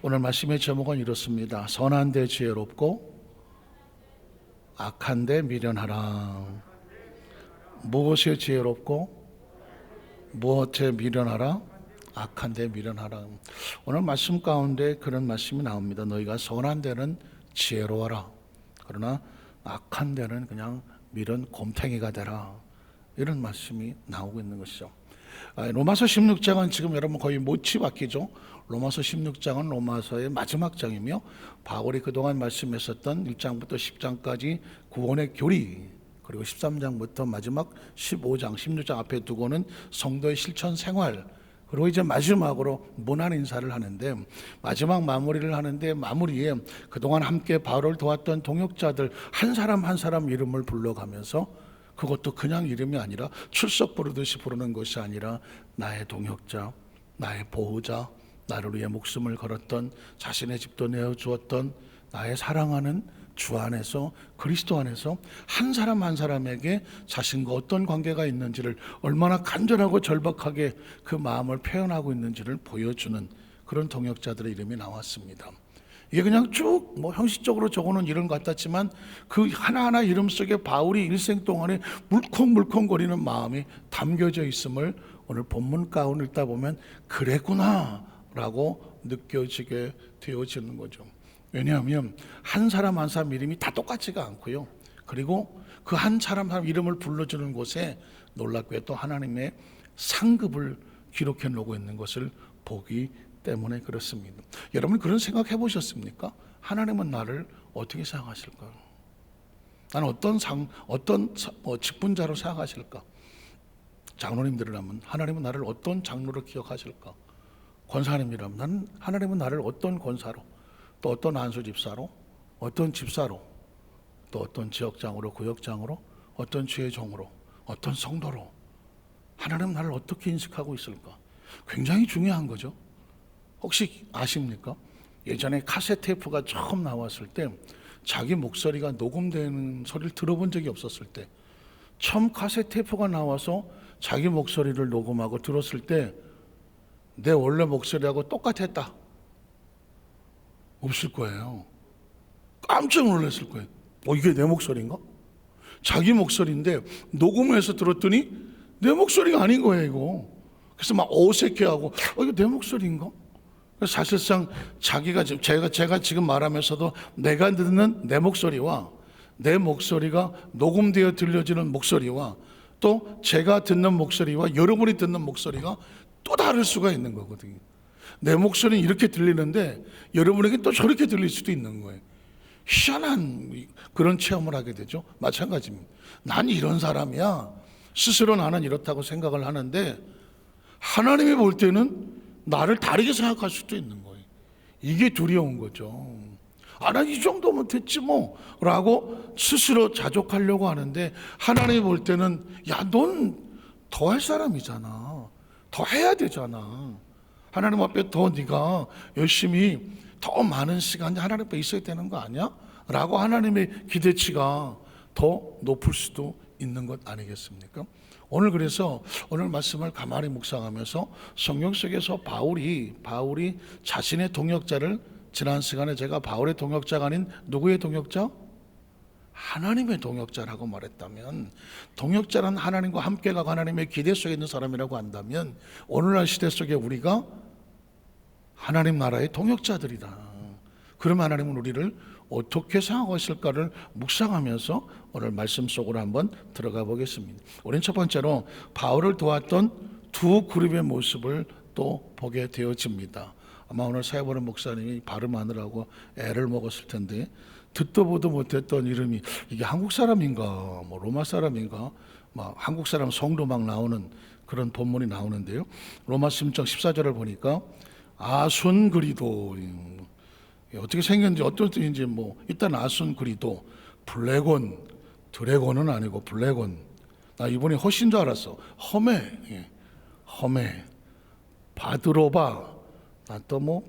오늘 말씀의 제목은 이렇습니다. 선한데 지혜롭고 악한데 미련하라. 무엇에 지혜롭고 무엇에 미련하라? 악한데 미련하라. 오늘 말씀 가운데 그런 말씀이 나옵니다. 너희가 선한 데는 지혜로워라. 그러나 악한 데는 그냥 미련 곰탱이가 되라. 이런 말씀이 나오고 있는 것이죠. 로마서 16장은 지금 여러분 거의 못치 박히죠. 로마서 16장은 로마서의 마지막 장이며 바울이 그동안 말씀했었던 1장부터 10장까지 구원의 교리, 그리고 13장부터 마지막 15장, 16장 앞에 두고는 성도의 실천 생활, 그리고 이제 마지막으로 문안 인사를 하는데, 마지막 마무리를 하는데 마무리에 그동안 함께 바울을 도왔던 동역자들 한 사람 한 사람 이름을 불러가면서, 그것도 그냥 이름이 아니라 출석 부르듯이 부르는 것이 아니라 나의 동역자, 나의 보호자, 나를 위해 목숨을 걸었던, 자신의 집도 내어주었던 나의 사랑하는 주 안에서, 그리스도 안에서 한 사람 한 사람에게 자신과 어떤 관계가 있는지를, 얼마나 간절하고 절박하게 그 마음을 표현하고 있는지를 보여주는 그런 동역자들의 이름이 나왔습니다. 이게 그냥 쭉 형식적으로 적어놓은 이름 같았지만 그 하나하나 이름 속에 바울이 일생 동안에 물컹물컹거리는 마음이 담겨져 있음을 오늘 본문 가운데 읽다 보면 그랬구나 라고 느껴지게 되어지는 거죠. 왜냐하면 한 사람 한 사람 이름이 다 똑같지가 않고요. 그리고 그 한 사람 한 사람 이름을 불러주는 곳에 놀랍게 또 하나님의 상급을 기록해 놓고 있는 것을 보기 때문에 그렇습니다. 여러분 그런 생각 해보셨습니까? 하나님은 나를 어떻게 생각하실까? 나는 어떤 직분자로 생각하실까? 장로님들이라면 하나님은 나를 어떤 장로로 기억하실까? 권사님이라면 하나님은 나를 어떤 권사로, 또 어떤 안수 집사로, 어떤 집사로, 또 어떤 지역장으로, 구역장으로, 어떤 주의 종으로, 어떤 성도로 하나님은 나를 어떻게 인식하고 있을까? 굉장히 중요한 거죠. 혹시 아십니까? 예전에 카세트 테이프가 처음 나왔을 때 자기 목소리가 녹음되는 소리를 들어본 적이 없었을 때, 처음 카세트 테이프가 나와서 자기 목소리를 녹음하고 들었을 때 내 원래 목소리하고 똑같았다. 없을 거예요. 깜짝 놀랐을 거예요. 이게 내 목소리인가? 자기 목소리인데 녹음해서 들었더니 내 목소리가 아닌 거예요, 이거. 그래서 막 어색해하고 이거 내 목소리인가? 사실상 제가 지금 말하면서도 내가 듣는 내 목소리와 내 목소리가 녹음되어 들려지는 목소리와 또 제가 듣는 목소리와 여러분이 듣는 목소리가 또 다를 수가 있는 거거든요. 내 목소리는 이렇게 들리는데 여러분에게 또 저렇게 들릴 수도 있는 거예요. 희한한 그런 체험을 하게 되죠. 마찬가지입니다. 난 이런 사람이야. 스스로 나는 이렇다고 생각을 하는데 하나님이 볼 때는 나를 다르게 생각할 수도 있는 거예요. 이게 두려운 거죠. 난 이 정도면 됐지 뭐 라고 스스로 자족하려고 하는데 하나님이 볼 때는 넌 더 할 사람이잖아. 더 해야 되잖아. 하나님 앞에 더 네가 열심히 더 많은 시간이 하나님 앞에 있어야 되는 거 아니야? 라고 하나님의 기대치가 더 높을 수도 있는 것 아니겠습니까? 그래서 오늘 말씀을 가만히 묵상하면서 성경 속에서 바울이 자신의 동역자를, 지난 시간에 제가 바울의 동역자가 아닌 누구의 동역자? 하나님의 동역자라고 말했다면, 동역자는 하나님과 함께 가고 하나님의 기대 속에 있는 사람이라고 한다면 오늘날 시대 속에 우리가 하나님 나라의 동역자들이다. 그러면 하나님은 우리를 어떻게 생각하실까를 묵상하면서 오늘 말씀 속으로 한번 들어가 보겠습니다. 우리는 첫 번째로 바울을 도왔던 두 그룹의 모습을 또 보게 되어집니다. 아마 오늘 사회보는 목사님이 발음하느라고 애를 먹었을 텐데 듣도 보도 못했던 이름이 이게 한국 사람인가 로마 사람인가 한국 사람 성도 막 나오는 그런 본문이 나오는데요. 로마 16장 14절을 보니까 아순그리도, 어떻게 생겼는지 어떤 뜻인지 일단 아순그리도, 블레곤, 드래곤은 아니고 블레곤. 나 이번에 허신 줄 알았어. 허메, 바드로바, 나 또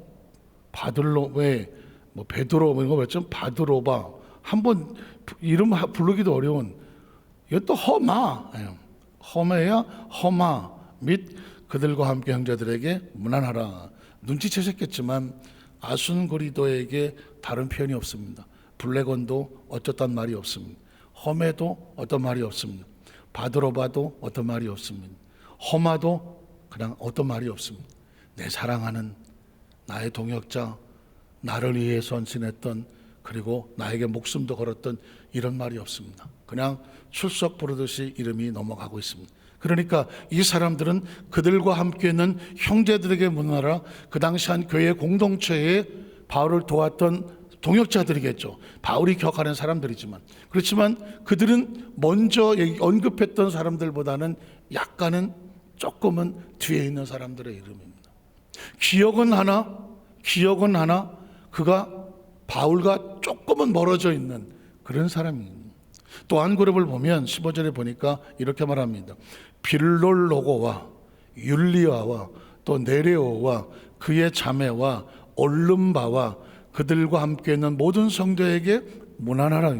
바들로베, 베드로 이거 뭐죠? 바드로바. 한번 이름 부르기도 어려운. 이것도 허메야 허마 및 그들과 함께 형제들에게 문안하라. 눈치채셨겠지만 아순그리도에게 다른 표현이 없습니다. 블레곤도 어쩌단 말이 없습니다. 험해도 어떤 말이 없습니다. 바드로바도 어떤 말이 없습니다. 험하도 그냥 어떤 말이 없습니다. 내 사랑하는 나의 동역자, 나를 위해 헌신했던, 그리고 나에게 목숨도 걸었던, 이런 말이 없습니다. 그냥 출석 부르듯이 이름이 넘어가고 있습니다. 그러니까 이 사람들은 그들과 함께 있는 형제들에게 묻노라, 그 당시 한 교회 공동체에 바울을 도왔던 동역자들이겠죠. 바울이 기억하는 사람들이지만, 그렇지만 그들은 먼저 언급했던 사람들보다는 약간은 조금은 뒤에 있는 사람들의 이름입니다. 기억은 하나 그가 바울과 조금은 멀어져 있는 그런 사람입니다. 또 한 그룹을 보면 15절에 보니까 이렇게 말합니다. 빌롤로고와 율리아와 또 네레오와 그의 자매와 올름바와 그들과 함께 있는 모든 성도에게 문안하라.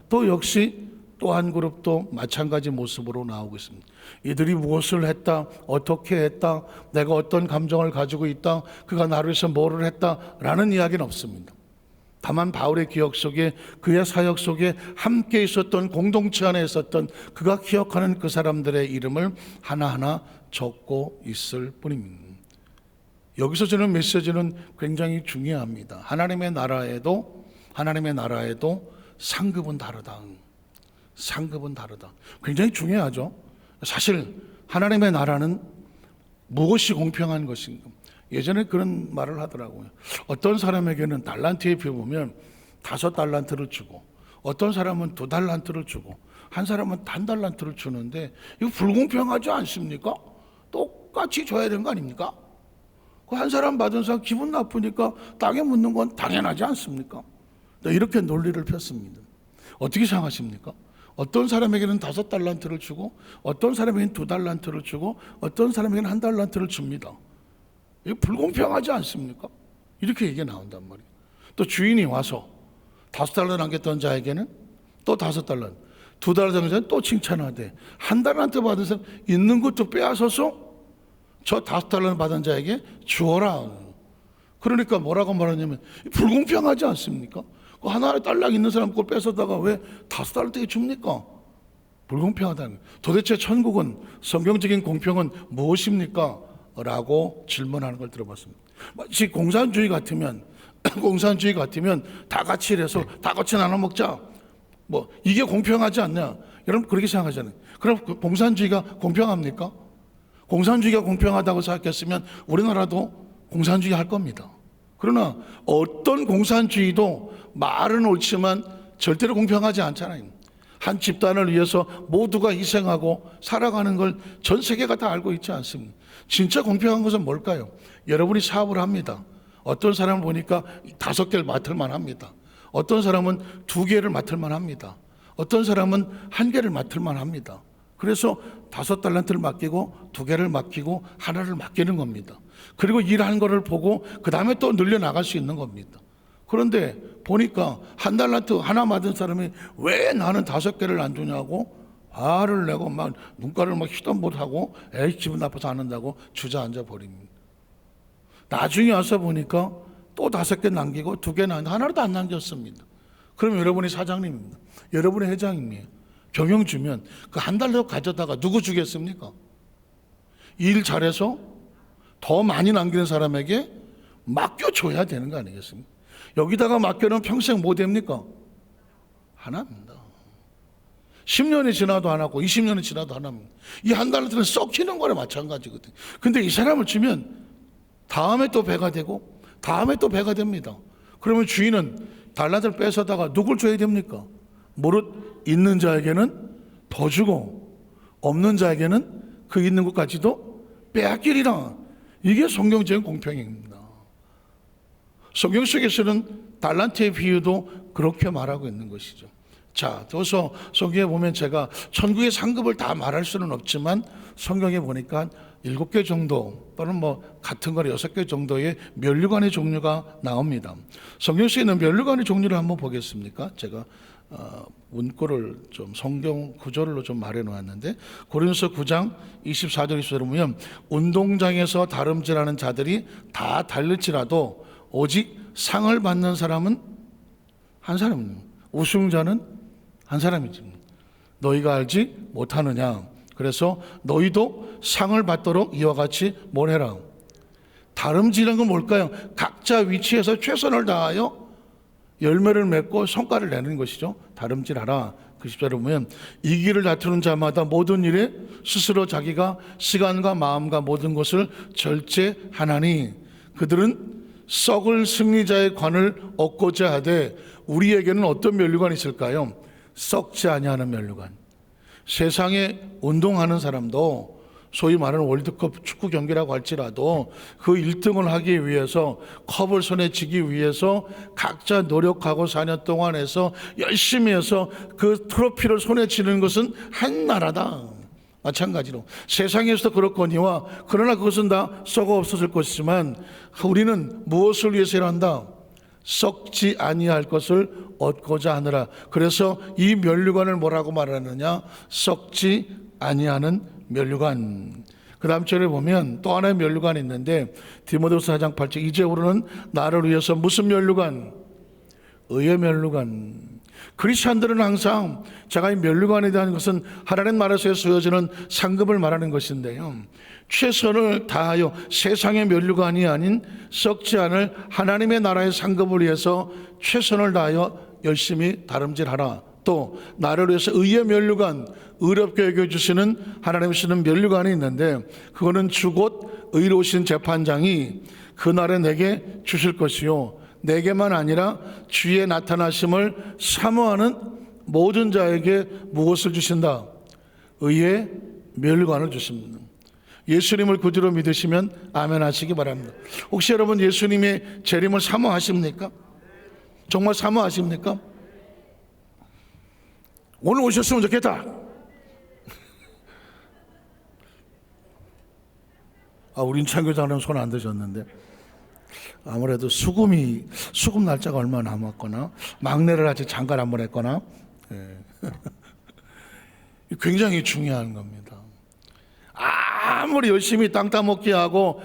또 역시 또 한 그룹도 마찬가지 모습으로 나오고 있습니다. 이들이 무엇을 했다, 어떻게 했다, 내가 어떤 감정을 가지고 있다, 그가 나를 위해서 뭐를 했다라는 이야기는 없습니다. 다만 바울의 기억 속에, 그의 사역 속에 함께 있었던, 공동체 안에 있었던 그가 기억하는 그 사람들의 이름을 하나하나 적고 있을 뿐입니다. 여기서 주는 메시지는 굉장히 중요합니다. 하나님의 나라에도 상급은 다르다. 상급은 다르다. 굉장히 중요하죠. 사실 하나님의 나라는 무엇이 공평한 것인가? 예전에 그런 말을 하더라고요. 어떤 사람에게는 달란트에 비보면 5달란트를 주고, 어떤 사람은 2달란트를 주고, 한 사람은 단 달란트를 주는데, 이거 불공평하지 않습니까? 똑같이 줘야 되는 거 아닙니까? 그 한 사람 받은 사람 기분 나쁘니까 땅에 묻는 건 당연하지 않습니까? 이렇게 논리를 폈습니다. 어떻게 생각하십니까? 어떤 사람에게는 5달란트를 주고, 어떤 사람에게는 2달란트를 주고, 어떤 사람에게는 1달란트를 줍니다. 이거 불공평하지 않습니까? 이렇게 얘기가 나온단 말이에요. 또 주인이 와서 5달러 남겼던 자에게는 또 5달러, 2달러 남긴 자는 또 칭찬하되, 1달란트 받은 사람 있는 것도 빼앗아서 저 5달러 받은 자에게 주어라. 그러니까 뭐라고 말하냐면 불공평하지 않습니까? 그 하나의 달랑 있는 사람 그걸 뺏어다가 왜 5달러짜리 줍니까? 불공평하다는 거예요. 도대체 천국은, 성경적인 공평은 무엇입니까? 라고 질문하는 걸 들어봤습니다. 마치 공산주의 같으면 다 같이 일해서 다 같이 나눠 먹자, 뭐 이게 공평하지 않냐? 여러분 그렇게 생각하잖아요. 그럼 그 공산주의가 공평합니까? 공산주의가 공평하다고 생각했으면 우리나라도 공산주의 할 겁니다. 그러나 어떤 공산주의도 말은 옳지만 절대로 공평하지 않잖아요. 한 집단을 위해서 모두가 희생하고 살아가는 걸 전 세계가 다 알고 있지 않습니까? 진짜 공평한 것은 뭘까요? 여러분이 사업을 합니다. 어떤 사람을 보니까 5개를 맡을만 합니다. 어떤 사람은 2개를 맡을만 합니다. 어떤 사람은 1개를 맡을만 합니다. 그래서 5달란트를 맡기고 2개를 맡기고 하나를 맡기는 겁니다. 그리고 일하는 거를 보고 그 다음에 또 늘려나갈 수 있는 겁니다. 그런데 보니까 1달란트 하나 받은 사람이 왜 나는 5개를 안 주냐고 화를 내고 막 눈가를 막 휘던 못하고 에이 기분 나빠서 안 한다고 주저앉아 버립니다. 나중에 와서 보니까 또 5개 남기고 2개 남기고 하나도 안 남겼습니다. 그럼 여러분이 사장님입니다. 여러분이 회장님이에요. 경영 주면 그 1달러 가져다가 누구 주겠습니까? 일 잘해서 더 많이 남기는 사람에게 맡겨줘야 되는 거 아니겠습니까? 여기다가 맡겨놓으면 평생 뭐 됩니까? 하나입니다. 10년이 지나도 하나고 20년이 지나도 하나입니다. 이 1달러는 썩히는 거랑 마찬가지거든요. 근데 이 사람을 주면 다음에 또 배가 되고 다음에 또 배가 됩니다. 그러면 주인은 달란트를 뺏어다가 누굴 줘야 됩니까? 무릇 있는 자에게는 더 주고 없는 자에게는 그 있는 것까지도 빼앗기리라. 이게 성경적인 공평입니다. 성경 속에서는 달란트의 비유도 그렇게 말하고 있는 것이죠. 자, 그래서 성경에 보면 제가 천국의 상급을 다 말할 수는 없지만 성경에 보니까 7개 정도 또는 뭐 같은 거를 6개 정도의 면류관의 종류가 나옵니다. 성경 속에 있는 면류관의 종류를 한번 보겠습니까? 제가 문구를 좀 성경 구절로 좀 말해 놓았는데 고린도서 9장 24절 25절을 보면 운동장에서 다름질하는 자들이 다 달릴지라도 오직 상을 받는 사람은 한 사람입니다. 우승자는 한 사람이지. 너희가 알지 못하느냐. 그래서 너희도 상을 받도록 이와 같이 뭘 해라. 다름질한 건 뭘까요? 각자 위치에서 최선을 다하여 열매를 맺고 성과를 내는 것이죠. 다름질하라. 그 10절에 보면 이 길을 다투는 자마다 모든 일에 스스로 자기가 시간과 마음과 모든 것을 절제하나니 그들은 썩을 승리자의 관을 얻고자 하되 우리에게는 어떤 면류관이 있을까요? 썩지 아니하는 면류관. 세상에 운동하는 사람도 소위 말하는 월드컵 축구 경기라고 할지라도 그 1등을 하기 위해서 컵을 손에 쥐기 위해서 각자 노력하고 4년 동안 해서 열심히 해서 그 트로피를 손에 쥐는 것은 한 나라다. 마찬가지로 세상에서도 그렇거니와 그러나 그것은 다 썩어 없어질 것이지만 우리는 무엇을 위해서 일한다? 썩지 아니할 것을 얻고자 하느라. 그래서 이 면류관을 뭐라고 말하느냐? 썩지 아니하는 면류관. 그 다음 절에 보면 또 하나의 면류관이 있는데 디모데후서 4장 8절 이제부로는 나를 위해서 무슨 면류관? 의의 면류관. 크리스찬들은 항상 제가 이 면류관에 대한 것은 하나님 나라에서 쓰여지는 상급을 말하는 것인데요, 최선을 다하여 세상의 면류관이 아닌 썩지 않을 하나님의 나라의 상급을 위해서 최선을 다하여 열심히 다름질하라. 또 나를 위해서 의의 면류관, 의롭게 여겨주시는 하나님이 쓰는 면류관이 있는데 그거는 주곧 의로우신 재판장이 그날에 내게 주실 것이요 내게만 아니라 주의 나타나심을 사모하는 모든 자에게 무엇을 주신다? 의의 면류관을 주십니다. 예수님을 구주로 믿으시면 아멘 하시기 바랍니다. 혹시 여러분 예수님의 재림을 사모하십니까? 정말 사모하십니까? 오늘 오셨으면 좋겠다. 우린 창교장님 손 안 드셨는데 아무래도 수금 날짜가 얼마 남았거나 막내를 아직 장가를 안 보냈거나 굉장히 중요한 겁니다. 아무리 열심히 땅 따먹기 하고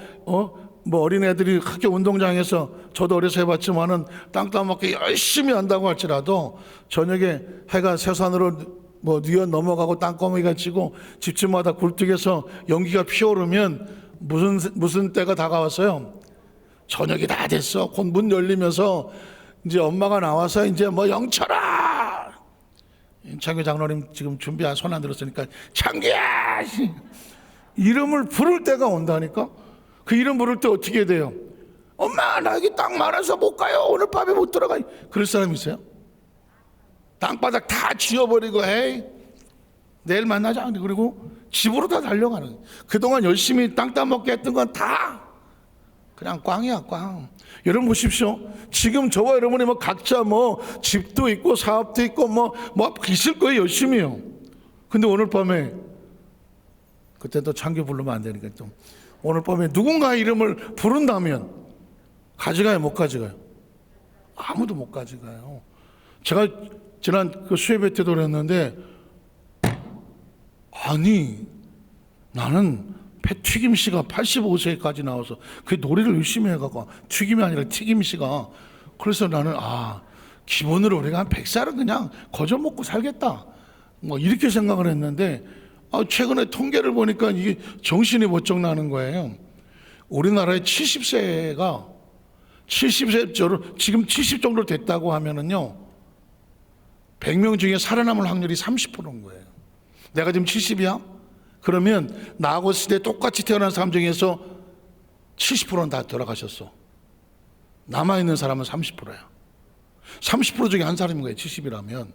어린애들이 학교 운동장에서 저도 어려서 해봤지만은 땅 따먹기 열심히 한다고 할지라도 저녁에 해가 세산으로 뉘어 넘어가고 땅거미가 치고 집집마다 굴뚝에서 연기가 피어오르면 무슨 때가 다가왔어요? 저녁이 다 됐어. 곧 문 열리면서 이제 엄마가 나와서 이제 영철아, 창규 장로님 지금 준비한 손 안 들었으니까 창규야 이름을 부를 때가 온다니까. 그 이름 부를 때 어떻게 돼요? 엄마 나 여기 땅 많아서 못 가요. 오늘 밤에 못 들어가. 그럴 사람 있어요? 땅바닥 다 쥐어버리고 에이 내일 만나자. 그리고 집으로 다 달려가는. 그동안 열심히 땅 따먹게 했던 건 다 그냥 꽝이야, 꽝. 여러분 보십시오. 지금 저와 여러분이 각자 집도 있고 사업도 있고 있을 거예요. 열심히요. 근데 오늘 밤에 그때 또 창규 부르면 안 되니까 또 오늘 밤에 누군가의 이름을 부른다면 가져가요, 못 가져가요? 아무도 못 가져가요. 제가 지난 그 수협회 때도 그랬는데 아니 나는 튀김 씨가 85세까지 나와서 그 노래를 열심히 해갖고 튀김이 아니라 튀김 씨가 그래서 나는 기본으로 우리가 한 100살은 그냥 거저 먹고 살겠다 이렇게 생각을 했는데 최근에 통계를 보니까 이게 정신이 번쩍 나는 거예요. 우리나라의 70세가 70세 지금 70 정도 됐다고 하면은요 100명 중에 살아남을 확률이 30%인 거예요. 내가 지금 70이야? 그러면 나하고 시대 똑같이 태어난 사람 중에서 70%는 다 돌아가셨어. 남아있는 사람은 30%야. 30% 중에 한 사람인 거예요. 70이라면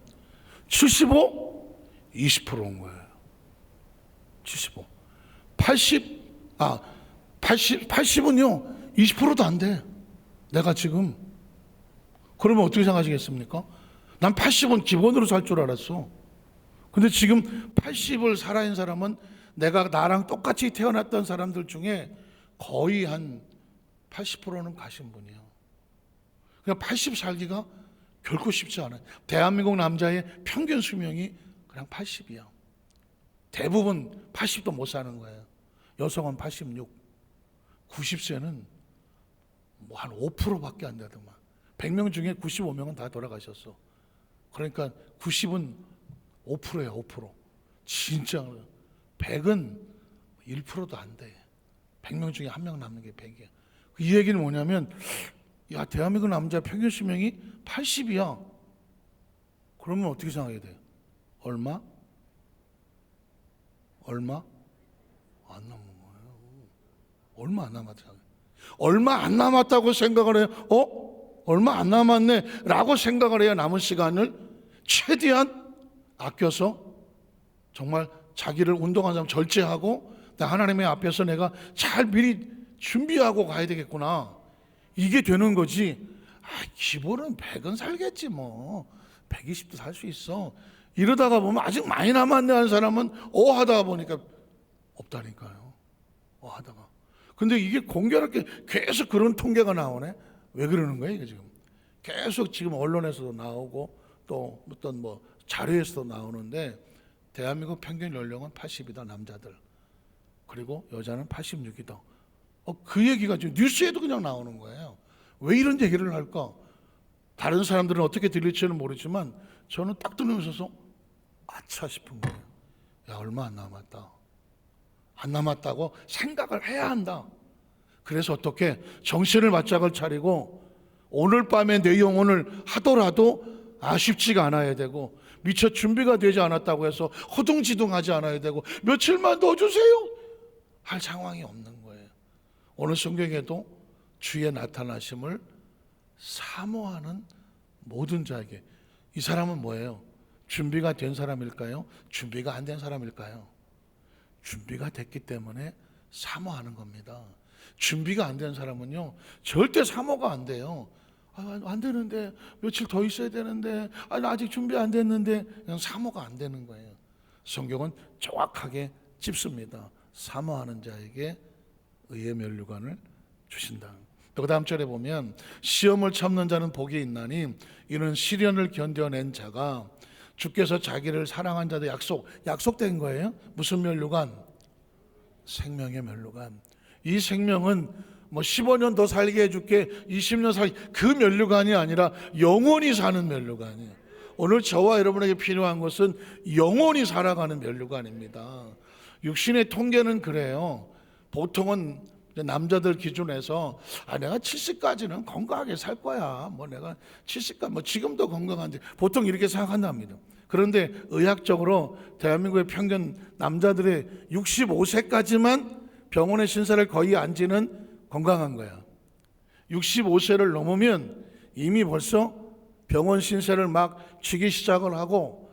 75? 20%인 거예요. 75 80은요 20%도 안 돼. 내가 지금. 그러면 어떻게 생각하시겠습니까? 난 80은 기본으로 살 줄 알았어. 근데 지금 80을 살아있는 사람은 내가 나랑 똑같이 태어났던 사람들 중에 거의 한 80%는 가신 분이에요. 그냥 80 살기가 결코 쉽지 않아요. 대한민국 남자의 평균 수명이 그냥 80이야. 대부분 80도 못 사는 거예요. 여성은 86, 90세는 뭐 한 5%밖에 안 되더만. 100명 중에 95명은 다 돌아가셨어. 그러니까 90은 5%예요, 5%. 진짜 100은 1%도 안 돼. 100명 중에 한 명 남는 게 100이야. 이 얘기는 뭐냐면, 야, 대한민국 남자 평균 수명이 80이야. 그러면 어떻게 생각해야 돼? 얼마? 안 남은 거예요. 얼마 안 남았다. 얼마 안 남았다고 생각을 해요. 얼마 안 남았네 라고 생각을 해야 남은 시간을 최대한 아껴서 정말 자기를 운동하는 사람 절제하고 하나님의 앞에서 내가 잘 미리 준비하고 가야 되겠구나. 이게 되는 거지. 기본은 100은 살겠지 뭐. 120도 살 수 있어. 이러다가 보면 아직 많이 남았네 하는 사람은 하다가 보니까 없다니까요. 하다가. 근데 이게 공교롭게 계속 그런 통계가 나오네. 왜 그러는 거예요, 이게 지금? 계속 지금 언론에서도 나오고 또 어떤 뭐 자료에서도 나오는데 대한민국 평균 연령은 80이다, 남자들. 그리고 여자는 86이다. 그 얘기가 지금 뉴스에도 그냥 나오는 거예요. 왜 이런 얘기를 할까? 다른 사람들은 어떻게 들릴지는 모르지만 저는 딱 들으면서 아차 싶은 거예요. 야, 얼마 안 남았다. 안 남았다고 생각을 해야 한다. 그래서 어떻게 정신을 바짝을 차리고 오늘 밤에 내 영혼을 하더라도 아쉽지가 않아야 되고 미처 준비가 되지 않았다고 해서 허둥지둥하지 않아야 되고 며칠만 더 주세요 할 상황이 없는 거예요. 오늘 성경에도 주의 나타나심을 사모하는 모든 자에게, 이 사람은 뭐예요? 준비가 된 사람일까요? 준비가 안 된 사람일까요? 준비가 됐기 때문에 사모하는 겁니다. 준비가 안 된 사람은요 절대 사모가 안 돼요. 안 되는데, 며칠 더 있어야 되는데, 나 아직 준비 안 됐는데, 그냥 사모가 안 되는 거예요. 성경은 정확하게 짚습니다. 사모하는 자에게 의의 면류관을 주신다. 또 그 다음 절에 보면 시험을 참는 자는 복이 있나니 이는 시련을 견뎌낸 자가 주께서 자기를 사랑한 자들 약속된 거예요. 무슨 면류관? 생명의 면류관. 이 생명은 뭐 15년 더 살게 해줄게, 20년 그 면류관이 아니라 영원히 사는 면류관이에요. 오늘 저와 여러분에게 필요한 것은 영원히 살아가는 면류관입니다. 육신의 통계는 그래요. 보통은 남자들 기준에서 내가 70까지는 건강하게 살 거야. 뭐 내가 70까지 뭐 지금도 건강한데 보통 이렇게 생각한답니다. 그런데 의학적으로 대한민국의 평균 남자들의 65세까지만 병원에 신세를 거의 안 지는 건강한 거야. 65세를 넘으면 이미 벌써 병원 신세를 막 지기 시작하고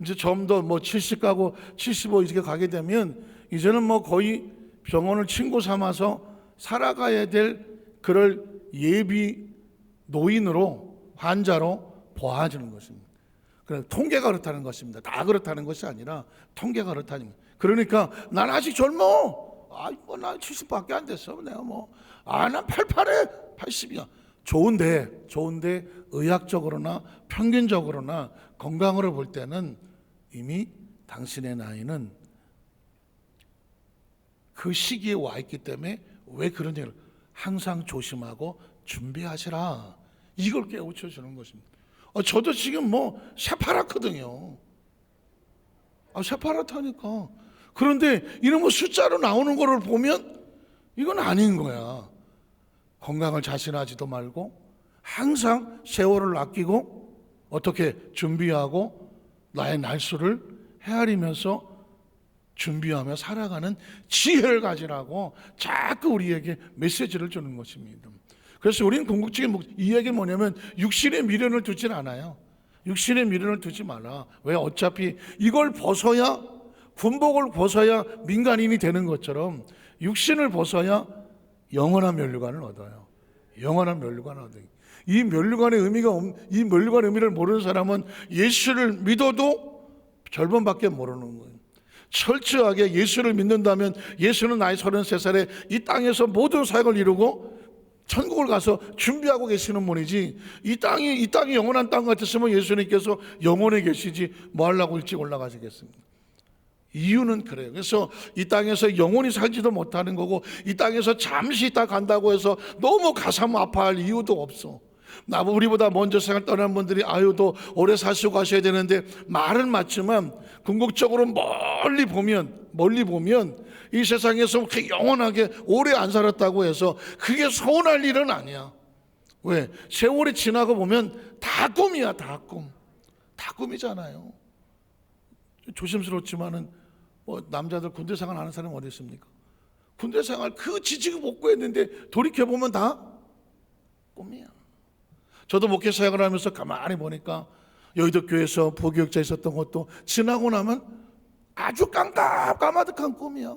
이제 좀 더 뭐 70 가고 75 이렇게 가게 되면 이제는 뭐 거의 병원을 친구 삼아서 살아가야 될 그럴 예비 노인으로 환자로 보아지는 것입니다. 그래서 통계가 그렇다는 것입니다. 다 그렇다는 것이 아니라 통계가 그렇다는 거예요. 그러니까 난 아직 젊어. 난 70밖에 안 됐어. 내가 난 88에 80이야. 좋은데 의학적으로나 평균적으로나 건강으로 볼 때는 이미 당신의 나이는 그 시기에 와 있기 때문에 왜 그런 얘기를 항상 조심하고 준비하시라. 이걸 깨우쳐 주는 것입니다. 저도 지금 새파랗거든요. 새파랗다니까. 그런데 이런 숫자로 나오는 거를 보면 이건 아닌 거야. 건강을 자신하지도 말고 항상 세월을 아끼고 어떻게 준비하고 나의 날수를 헤아리면서 준비하며 살아가는 지혜를 가지라고 자꾸 우리에게 메시지를 주는 것입니다. 그래서 우리는 궁극적인 이 얘기는 뭐냐면 육신의 미련을 두진 않아요. 육신의 미련을 두지 마라. 왜? 어차피 이걸 벗어야, 군복을 벗어야 민간인이 되는 것처럼 육신을 벗어야 영원한 면류관을 얻어요. 영원한 면류관을 얻어요. 이 면류관의 의미를 모르는 사람은 예수를 믿어도 절반밖에 모르는 거예요. 철저하게 예수를 믿는다면 예수는 나이 33살에 이 땅에서 모든 사역을 이루고 천국을 가서 준비하고 계시는 분이지, 이 땅이 영원한 땅 같았으면 예수님께서 영원에 계시지 뭐 하려고 일찍 올라가시겠습니까? 이유는 그래요. 그래서 이 땅에서 영원히 살지도 못하는 거고, 이 땅에서 잠시 있다 간다고 해서 너무 가슴 아파할 이유도 없어. 우리보다 먼저 세상을 떠난 분들이 아유 더 오래 사시고 가셔야 되는데, 말은 맞지만 궁극적으로 멀리 보면 이 세상에서 그렇게 영원하게 오래 안 살았다고 해서 그게 서운할 일은 아니야. 왜? 세월이 지나고 보면 다 꿈이야. 다 꿈이잖아요. 조심스럽지만은 남자들 군대 생활 하는 사람이 어디 있습니까? 군대 생활 그 지지고 복구했는데 돌이켜보면 다 꿈이야. 저도 목회 사역을 하면서 가만히 보니까 여의도 교회에서 부교육자 있었던 것도 지나고 나면 아주 까마득한 꿈이야.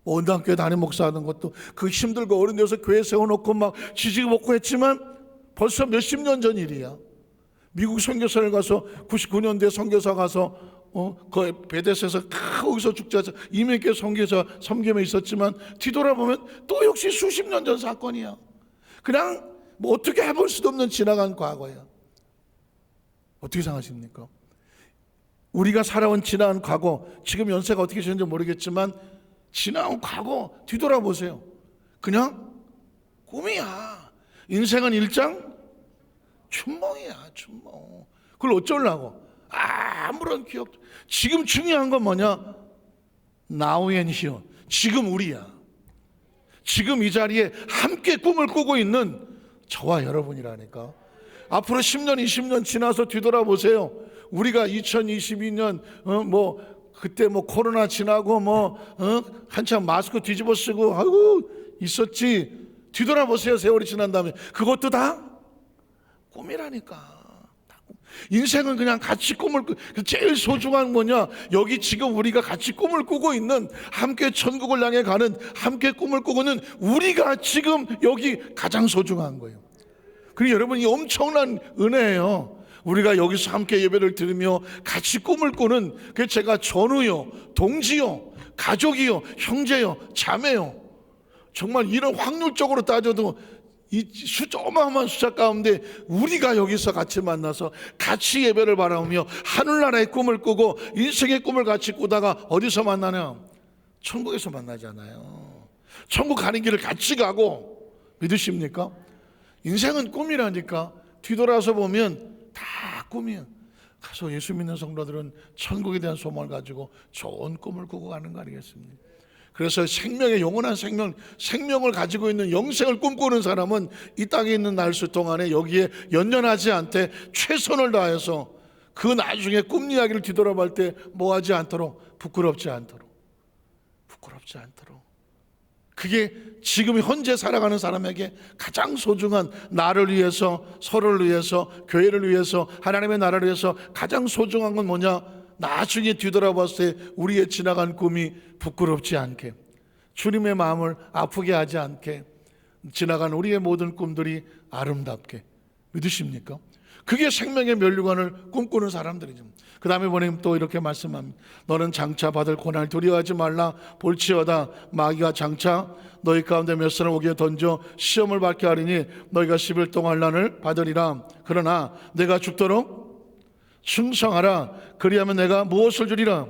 원당교회 담임 목사하는 것도 그 힘들고 어른 데서 교회 세워놓고 막 지지고 복구했지만 벌써 몇십 년 전 일이야. 미국 선교사를 가서 99년도에 선교사 가서 그 베데스에서 거기서 죽자서 이민교회 선교사 섬김에 있었지만 뒤돌아보면 또 역시 수십 년 전 사건이야. 그냥 뭐 어떻게 해볼 수도 없는 지나간 과거야. 어떻게 생각하십니까? 우리가 살아온 지나간 과거, 지금 연세가 어떻게 되는지 모르겠지만 지나온 과거 뒤돌아보세요. 그냥 꿈이야. 인생은 일장 춘몽이야. 춘몽. 그걸 어쩌려고? 아무런 기억. 지금 중요한 건 뭐냐? Now and here. 지금 우리야. 지금 이 자리에 함께 꿈을 꾸고 있는 저와 여러분이라니까. 앞으로 10년 20년 지나서 뒤돌아보세요. 우리가 2022년 그때 코로나 지나고 한참 마스크 뒤집어 쓰고 아이고 있었지. 뒤돌아보세요. 세월이 지난 다음에 그것도 다 꿈이라니까. 인생은 그냥 같이 제일 소중한 뭐냐? 여기 지금 우리가 같이 꿈을 꾸고 있는, 함께 천국을 향해 가는, 함께 꿈을 꾸고는 우리가 지금 여기 가장 소중한 거예요. 그리고 여러분, 이 엄청난 은혜예요. 우리가 여기서 함께 예배를 드리며 같이 꿈을 꾸는, 그 제가 전우요, 동지요, 가족이요, 형제요, 자매요. 정말 이런 확률적으로 따져도 이 어마어마한 숫자 가운데 우리가 여기서 같이 만나서 같이 예배를 바라보며 하늘나라의 꿈을 꾸고 인생의 꿈을 같이 꾸다가 어디서 만나냐? 천국에서 만나잖아요. 천국 가는 길을 같이 가고. 믿으십니까? 인생은 꿈이라니까. 뒤돌아서 보면 다 꿈이야. 가서 예수 믿는 성도들은 천국에 대한 소망을 가지고 좋은 꿈을 꾸고 가는 거 아니겠습니까? 그래서 생명의 영원한 생명을 가지고 있는 영생을 꿈꾸는 사람은 이 땅에 있는 날수 동안에 여기에 연연하지 않되 최선을 다해서 그 나중에 꿈 이야기를 뒤돌아볼 때 뭐하지 않도록, 부끄럽지 않도록. 그게 지금 현재 살아가는 사람에게 가장 소중한, 나를 위해서, 서로를 위해서, 교회를 위해서, 하나님의 나라를 위해서 가장 소중한 건 뭐냐? 나중에 뒤돌아봤을 때 우리의 지나간 꿈이 부끄럽지 않게, 주님의 마음을 아프게 하지 않게, 지나간 우리의 모든 꿈들이 아름답게. 믿으십니까? 그게 생명의 면류관을 꿈꾸는 사람들이죠. 그 다음에 보내면 또 이렇게 말씀합니다. 너는 장차 받을 고난을 두려워하지 말라. 볼지어다 마귀가 장차 너희 가운데 몇 사람 오게 던져 시험을 받게 하리니 너희가 10일 동안 난을 받으리라. 그러나 내가 죽도록 충성하라. 그리하면 내가 무엇을 주리라?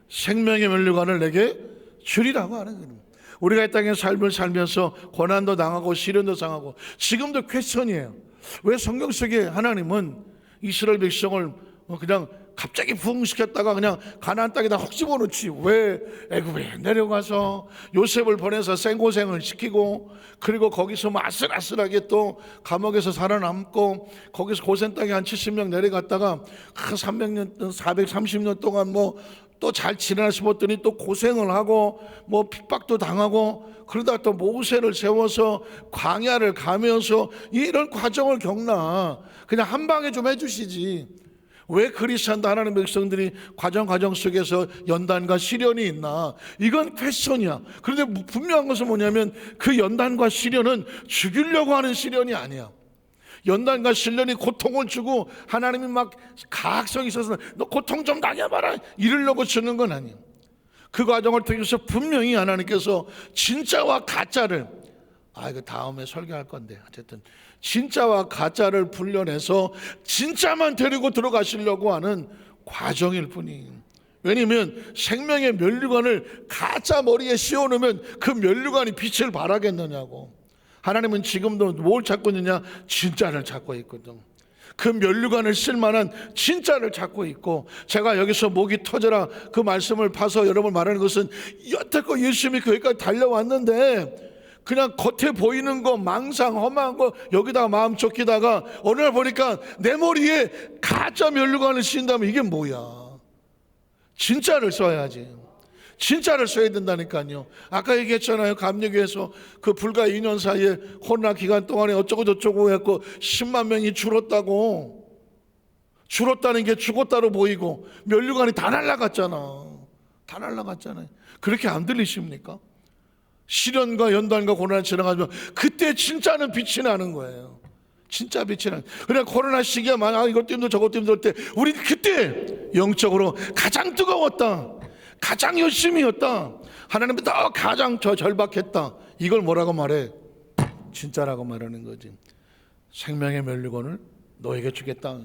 생명의 면류관을 내게 주리라고 하는 거예요. 우리가 이 땅에 삶을 살면서 고난도 당하고 시련도 당하고, 지금도 퀘스천이에요. 왜 성경 속에 하나님은 이스라엘 백성을 그냥 갑자기 부흥시켰다가 그냥 가나안 땅에다 혹 집어넣지, 왜 애굽에 내려가서 요셉을 보내서 생고생을 시키고, 그리고 거기서 아슬아슬하게 또 감옥에서 살아남고, 거기서 고센 땅에 한 70명 내려갔다가 300년 430년 동안 또 잘 지내나 싶었더니 또 고생을 하고 핍박도 당하고, 그러다 또 모세를 세워서 광야를 가면서 이런 과정을 겪나. 그냥 한 방에 좀 해주시지. 왜 그리스도인도 하나님의 백성들이 과정 속에서 연단과 시련이 있나? 이건 퀘스천이야. 그런데 분명한 것은 뭐냐면 그 연단과 시련은 죽이려고 하는 시련이 아니야. 연단과 시련이 고통을 주고 하나님이 막 가학성이 있어서 너 고통 좀 당해봐라 이러려고 주는 건 아니야. 그 과정을 통해서 분명히 하나님께서 진짜와 가짜를, 이거 다음에 설교할 건데 어쨌든 진짜와 가짜를 분려내서 진짜만 데리고 들어가시려고 하는 과정일 뿐이에요. 왜냐면 생명의 면류관을 가짜 머리에 씌워놓으면 그 면류관이 빛을 발하겠느냐고. 하나님은 지금도 뭘 찾고 있느냐? 진짜를 찾고 있거든. 그 면류관을 쓸만한 진짜를 찾고 있고, 제가 여기서 목이 터져라 그 말씀을 봐서 여러분 말하는 것은 여태껏 예수 믿고 여기까지 달려왔는데 그냥 겉에 보이는 거 망상 험한 거 여기다가 마음 쫓기다가 어느 날 보니까 내 머리에 가짜 면류관을 씌운다면 이게 뭐야? 진짜를 써야지. 진짜를 써야 된다니까요. 아까 얘기했잖아요. 감리교에서 그 불과 2년 사이에 코로나 기간 동안에 어쩌고 저쩌고 했고 10만 명이 줄었다고. 줄었다는 게 죽었다로 보이고 면류관이 다 날아갔잖아. 다 날아갔잖아요. 그렇게 안 들리십니까? 시련과 연단과 고난을 지나가면 그때 진짜는 빛이 나는 거예요. 진짜 빛이 나는. 그냥 코로나 시기야 만약 이것도 힘들고 저것도 힘들 때 우리 그때 영적으로 가장 뜨거웠다. 가장 열심히 했다. 하나님은 더 가장 절박했다. 이걸 뭐라고 말해? 진짜라고 말하는 거지. 생명의 면류관을 너에게 주겠다.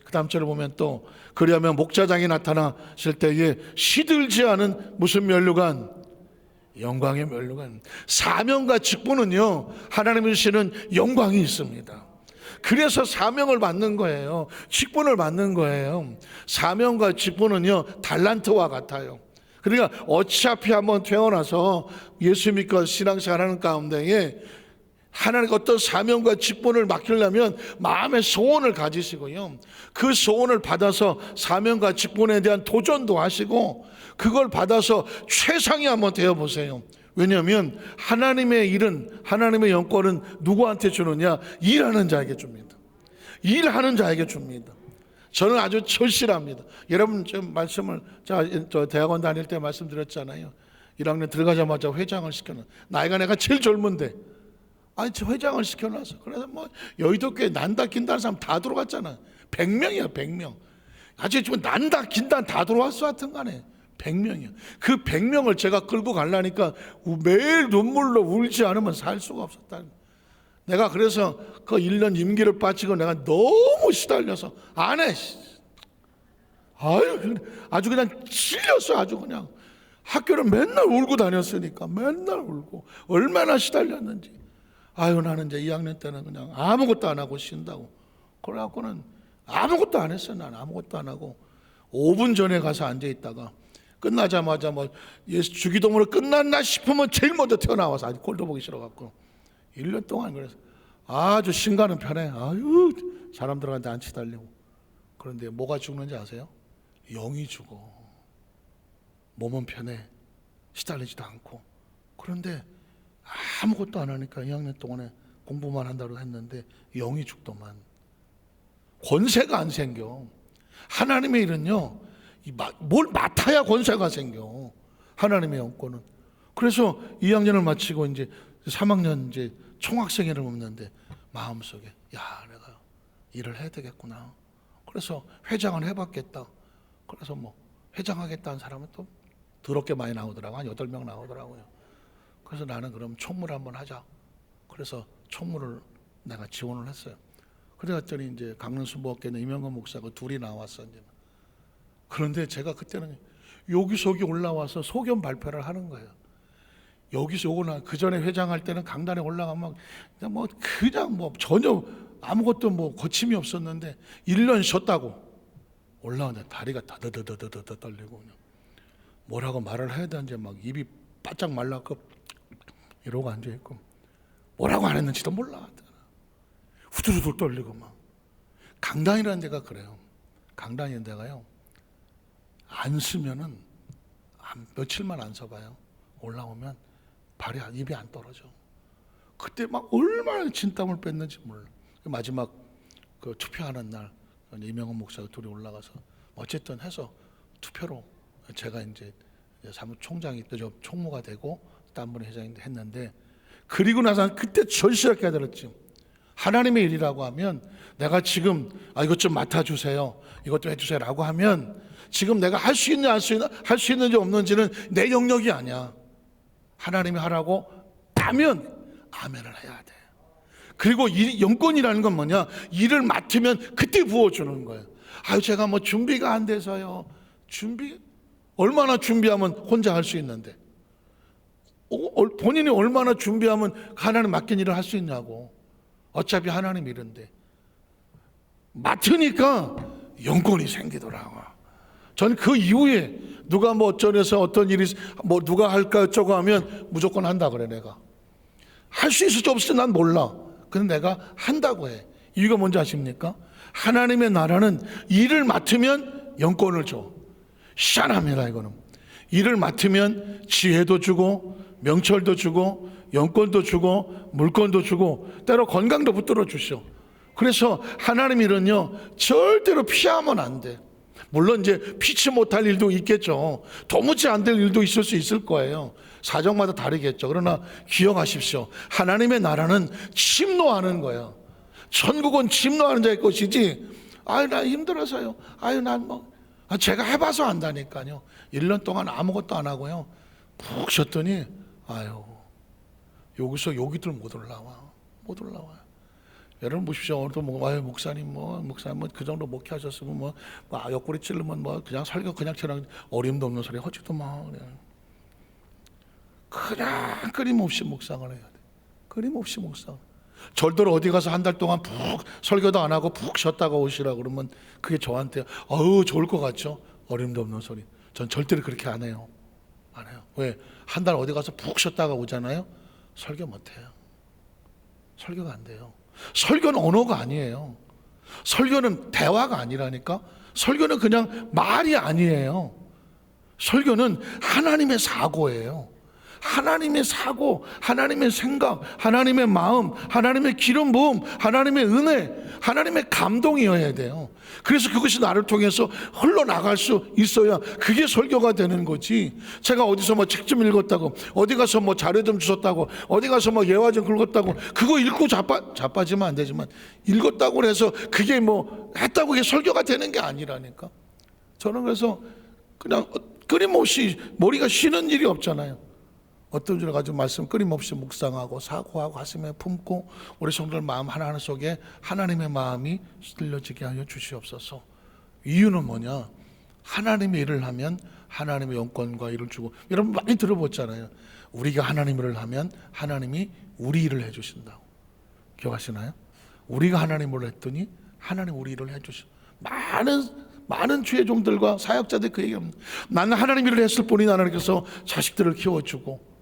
그 다음 절을 보면 또 그리하면 목자장이 나타나실 때에 시들지 않은 무슨 면류관? 영광의 면류관. 사명과 직분은요 하나님이 주시는 영광이 있습니다. 그래서 사명을 받는 거예요. 직분을 받는 거예요. 사명과 직분은요 달란트와 같아요. 그러니까 어차피 한번 태어나서 예수 믿고 신앙생활 하는 가운데에 하나님께 어떤 사명과 직분을 맡기려면 마음의 소원을 가지시고요, 그 소원을 받아서 사명과 직분에 대한 도전도 하시고 그걸 받아서 최상위 한번 되어보세요. 왜냐하면 하나님의 일은, 하나님의 영권은 누구한테 주느냐? 일하는 자에게 줍니다. 일하는 자에게 줍니다. 저는 아주 절실합니다. 여러분 좀 말씀을 저 대학원 다닐 때 말씀드렸잖아요. 1학년 들어가자마자 회장을 시켜놔. 나이가 내가 제일 젊은데 아니 저 회장을 시켜놔서 그래서 뭐 여의도교회 난다 긴다는 사람 다 들어갔잖아. 100명이야 100명. 아주 좀 난다 긴다 다 들어왔어 하여튼 간에 100명이야. 그 100명을 제가 끌고 가려니까 매일 눈물로 울지 않으면 살 수가 없었다. 내가 그래서 그 1년 임기를 빠지고 내가 너무 시달려서 안 해. 아주 그냥 찔렸어. 아주 그냥 학교를 맨날 울고 다녔으니까 맨날 울고 얼마나 시달렸는지. 나는 이제 2학년 때는 그냥 아무것도 안 하고 쉰다고. 그래갖고는 아무것도 안 했어요. 난 아무것도 안 하고 5분 전에 가서 앉아 있다가 끝나자마자 뭐 예수 주기도문을 끝났나 싶으면 제일 먼저 튀어나와서 아주 꼴도 보기 싫어갖고 1년 동안 그래서 아주 신가는 편해. 사람들한테 안 치달리고. 그런데 뭐가 죽는지 아세요? 영이 죽어. 몸은 편해. 시달리지도 않고. 그런데 아무것도 안 하니까 2학년 동안에 공부만 한다고 했는데 영이 죽더만. 권세가 안 생겨. 하나님의 일은요, 뭘 맡아야 권세가 생겨. 하나님의 영권은. 그래서 2학년을 마치고 이제 3학년 이제 총학생회를 먹는데 마음속에 내가 일을 해야 되겠구나. 그래서 회장을 해봤겠다. 그래서 뭐 회장하겠다는 사람은 또 더럽게 많이 나오더라고. 한 8명 나오더라고요. 그래서 나는 그럼 총무를 한번 하자. 그래서 총무를 내가 지원을 했어요. 그래갔더니 이제 강릉순복교회 이명건 목사가 둘이 나왔어. 이제. 그런데 제가 그때는 여기저기 올라와서 소견 발표를 하는 거예요. 여기서 오거나 그 전에 회장할 때는 강단에 올라가면 그냥 뭐 전혀 아무것도 뭐 거침이 없었는데 1년 쉬었다고 올라오는데 다리가 더더더더더 떨리고 그냥 뭐라고 말을 해야 되는지 막 입이 바짝 말라서 이러고 앉아 있고 뭐라고 안 했는지도 몰라. 후들후들 떨리고 막. 강단이라는 데가 그래요. 강단이라는 데가요. 안 쓰면은 며칠만 안 서봐요. 올라오면 입이 안 떨어져. 그때 막 얼마나 진땀을 뺐는지 몰라. 마지막 그 투표하는 날 이명헌 목사가 둘이 올라가서 어쨌든 해서 투표로 제가 이제 사무총장이 또 총무가 되고 또 한 분이 회장이 했는데, 그리고 나서 그때 절실하게 깨달았지. 하나님의 일이라고 하면 내가 지금 이것 좀 맡아주세요, 이것도 해주세요라고 하면 지금 내가 할 수 있는 할 수 있는지 없는지는 내 영역이 아니야. 하나님이 하라고 하면 아멘을 해야 돼. 그리고 이 영권이라는 건 뭐냐? 일을 맡으면 그때 부어주는 거예요. 제가 뭐 준비가 안 돼서요. 준비 얼마나 준비하면 혼자 할 수 있는데, 본인이 얼마나 준비하면 하나님 맡긴 일을 할 수 있냐고. 어차피 하나님 일인데 맡으니까 영권이 생기더라고. 전 그 이후에 누가 뭐 어쩌면서 어떤 일이 뭐 누가 할까 어쩌고 하면 무조건 한다 그래. 내가 할 수 있을지 없을지 난 몰라. 근데 내가 한다고 해. 이유가 뭔지 아십니까? 하나님의 나라는 일을 맡으면 영권을 줘. 희한합니다. 이거는 일을 맡으면 지혜도 주고 명철도 주고 영권도 주고 물권도 주고 때로 건강도 붙들어 주셔. 그래서 하나님 일은요 절대로 피하면 안 돼. 물론 이제 피치 못할 일도 있겠죠. 도무지 안 될 일도 있을 수 있을 거예요. 사정마다 다르겠죠. 그러나 기억하십시오. 하나님의 나라는 침노하는 거예요. 천국은 침노하는 자의 것이지, 아유 나 힘들어서요, 아유 난 뭐 제가 해봐서 안다니까요. 1년 동안 아무것도 안 하고요 푹 쉬었더니 아유 여기서 여기들 못 올라와요. 여러분 보십시오. 오늘도 뭐 아유 목사님 뭐 그 정도 목회하셨으면 뭐 옆구리 찌르면 뭐 그냥 설교 그냥 저랑 어림도 없는 소리 하지도 마. 그냥 끊임없이 묵상을 해야 돼. 끊임없이 묵상. 절대로 어디 가서 한 달 동안 푹 설교도 안 하고 푹 쉬었다가 오시라 그러면 그게 저한테 좋을 것 같죠? 어림도 없는 소리. 전 절대로 그렇게 안 해요. 안 해요. 왜? 한 달 어디 가서 푹 쉬었다가 오잖아요. 설교 못 해요. 설교가 안 돼요. 설교는 언어가 아니에요. 설교는 대화가 아니라니까. 설교는 그냥 말이 아니에요. 설교는 하나님의 사고예요. 하나님의 사고, 하나님의 생각, 하나님의 마음, 하나님의 기름 부음, 하나님의 은혜, 하나님의 감동이어야 돼요. 그래서 그것이 나를 통해서 흘러나갈 수 있어야 그게 설교가 되는 거지. 제가 어디서 뭐 책 좀 읽었다고, 어디 가서 뭐 자료 좀 주셨다고, 어디 가서 뭐 예화 좀 긁었다고, 그거 읽고 자빠지면 안 되지만 읽었다고 해서 그게 뭐 했다고 그게 설교가 되는 게 아니라니까. 저는 그래서 그냥 끊임없이 머리가 쉬는 일이 없잖아요. 어떤 줄을 가지고 말씀 끊임없이 묵상하고 사고하고 가슴에 품고 우리 성도들 마음 하나하나 속에 하나님의 마음이 들려지게 하여 주시옵소서. 이유는 뭐냐? 하나님의 일을 하면 하나님의 영권과 일을 주고, 여러분 많이 들어봤잖아요. 우리가 하나님 일을 하면 하나님이 우리 일을 해주신다고. 기억하시나요? 우리가 하나님 일을 했더니 하나님 우리 일을 해주셔. 많은 주의 종들과 사역자들 그 얘기합니다. 나는 하나님 일을 했을 뿐이 하나님께서 자식들을 키워주고,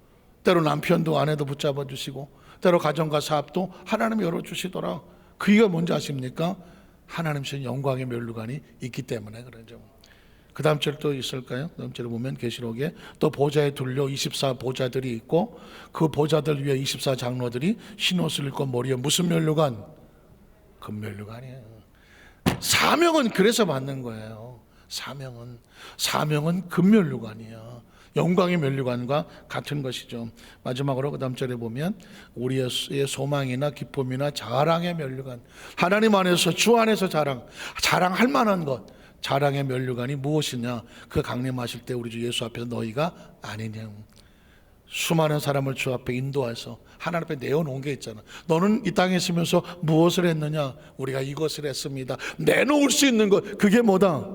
때로 남편도 아내도 붙잡아 주시고, 때로 가정과 사업도 하나님이 열어주시더라. 그 이유가 뭔지 아십니까? 하나님 신 영광의 면류관이 있기 때문에 그러죠. 그 다음 절 또 있을까요? 그 다음 절에 보면 계시록에 또 보좌에 둘려 24 보좌들이 있고 그 보좌들 위에 24 장로들이 흰옷을 입고 머리에 무슨 면류관? 금면류관이에요. 사명은 그래서 받는 거예요. 사명은 금면류관이에요. 영광의 면류관과 같은 것이죠. 마지막으로 그 다음 절에 보면 우리의 소망이나 기쁨이나 자랑의 면류관, 하나님 안에서 주 안에서 자랑할 만한 것, 자랑의 면류관이 무엇이냐? 그 강림하실 때 우리 주 예수 앞에서 너희가 아니냐. 수많은 사람을 주 앞에 인도해서 하나님 앞에 내어놓은 게 있잖아. 너는 이 땅에 있으면서 무엇을 했느냐? 우리가 이것을 했습니다. 내놓을 수 있는 것, 그게 뭐다?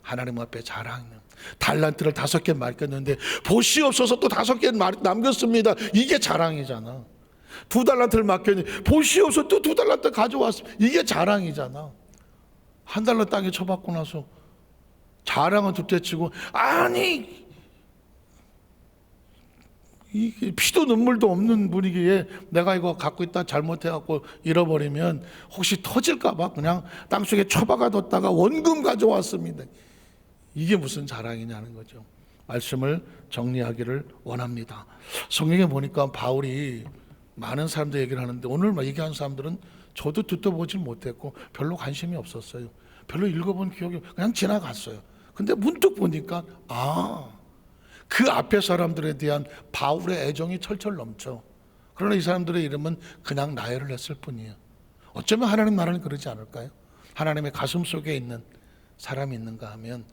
하나님 앞에 자랑. 달란트를 5개 맡겼는데 보시 없어서 또 5개 남겼습니다. 이게 자랑이잖아. 2달란트를 맡겼는데 보시 없어서 또 2달란트 가져왔습니다. 이게 자랑이잖아. 1달러 땅에 쳐박고 나서 자랑은 둘째치고, 아니 이게 피도 눈물도 없는 분위기에 내가 이거 갖고 있다 잘못해갖고 잃어버리면 혹시 터질까봐 그냥 땅속에 처박아뒀다가 원금 가져왔습니다. 이게 무슨 자랑이냐는 거죠. 말씀을 정리하기를 원합니다. 성경에 보니까 바울이 많은 사람들 얘기를 하는데 오늘 얘기한 사람들은 저도 듣도 보질 못했고 별로 관심이 없었어요. 별로 읽어본 기억이, 그냥 지나갔어요. 근데 문득 보니까 그 앞에 사람들에 대한 바울의 애정이 철철 넘쳐. 그러나 이 사람들의 이름은 그냥 나열을 했을 뿐이에요. 어쩌면 하나님 나라는 그러지 않을까요? 하나님의 가슴 속에 있는 사람이 있는가 하면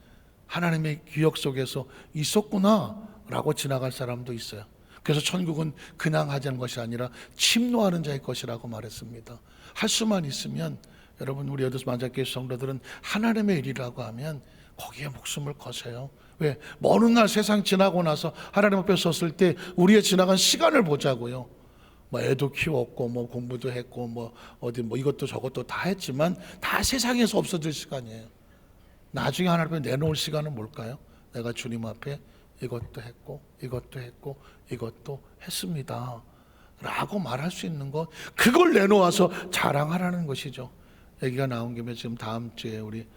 하나님의 기억 속에서 있었구나 라고 지나갈 사람도 있어요. 그래서 천국은 그냥 하자는 것이 아니라 침노하는 자의 것이라고 말했습니다. 할 수만 있으면 여러분, 우리 여덟 만작교회 성도들은 하나님의 일이라고 하면 거기에 목숨을 거세요. 왜? 먼 훗날 세상 지나고 나서 하나님 앞에 섰을 때 우리의 지나간 시간을 보자고요. 뭐 애도 키웠고 뭐 공부도 했고 뭐 어디 뭐 이것도 저것도 다 했지만 다 세상에서 없어질 시간이에요. 나중에 하나님 앞에 내놓을 시간은 뭘까요? 내가 주님 앞에 이것도 했고 이것도 했고 이것도 했습니다 라고 말할 수 있는 것, 그걸 내놓아서 자랑하라는 것이죠. 얘기가 나온 김에 지금 다음 주에 우리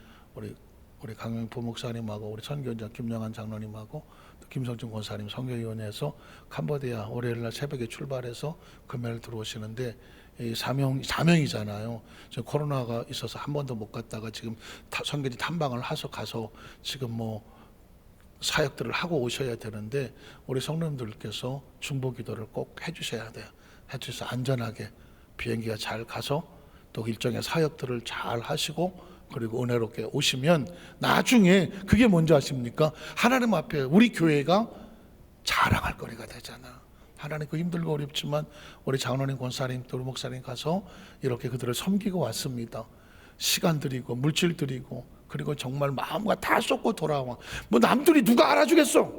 강영 부목사님하고 우리 선교원장 김영환 장로님하고 또 김성준 권사님 선교위원회에서 캄보디아 월요일날 새벽에 출발해서 금요일 들어오시는데, 이 사명이잖아요. 지금 코로나가 있어서 한 번도 못 갔다가 지금 선교지 탐방을 가서 지금 뭐 사역들을 하고 오셔야 되는데, 우리 성도님들께서 중보기도를 꼭 해주셔야 돼요. 해주셔서 안전하게 비행기가 잘 가서 또 일정의 사역들을 잘 하시고 그리고 은혜롭게 오시면 나중에 그게 뭔지 아십니까? 하나님 앞에 우리 교회가 자랑할 거리가 되잖아. 하나님 그 힘들고 어렵지만 우리 장로님, 권사님, 또 목사님 가서 이렇게 그들을 섬기고 왔습니다. 시간 드리고 물질 드리고 그리고 정말 마음과 다 쏟고 돌아와. 뭐 남들이 누가 알아주겠어?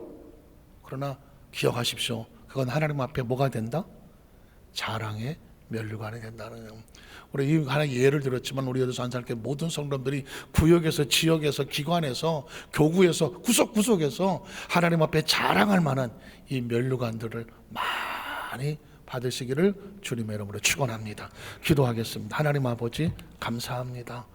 그러나 기억하십시오. 그건 하나님 앞에 뭐가 된다? 자랑의 면류관이 된다는. 우리 이 하나의 예를 들었지만 우리 여기서 안산교회 모든 성도들이 구역에서 지역에서 기관에서 교구에서 구석구석에서 하나님 앞에 자랑할 만한 이 면류관들을 많이 받으시기를 주님의 이름으로 축원합니다. 기도하겠습니다. 하나님 아버지 감사합니다.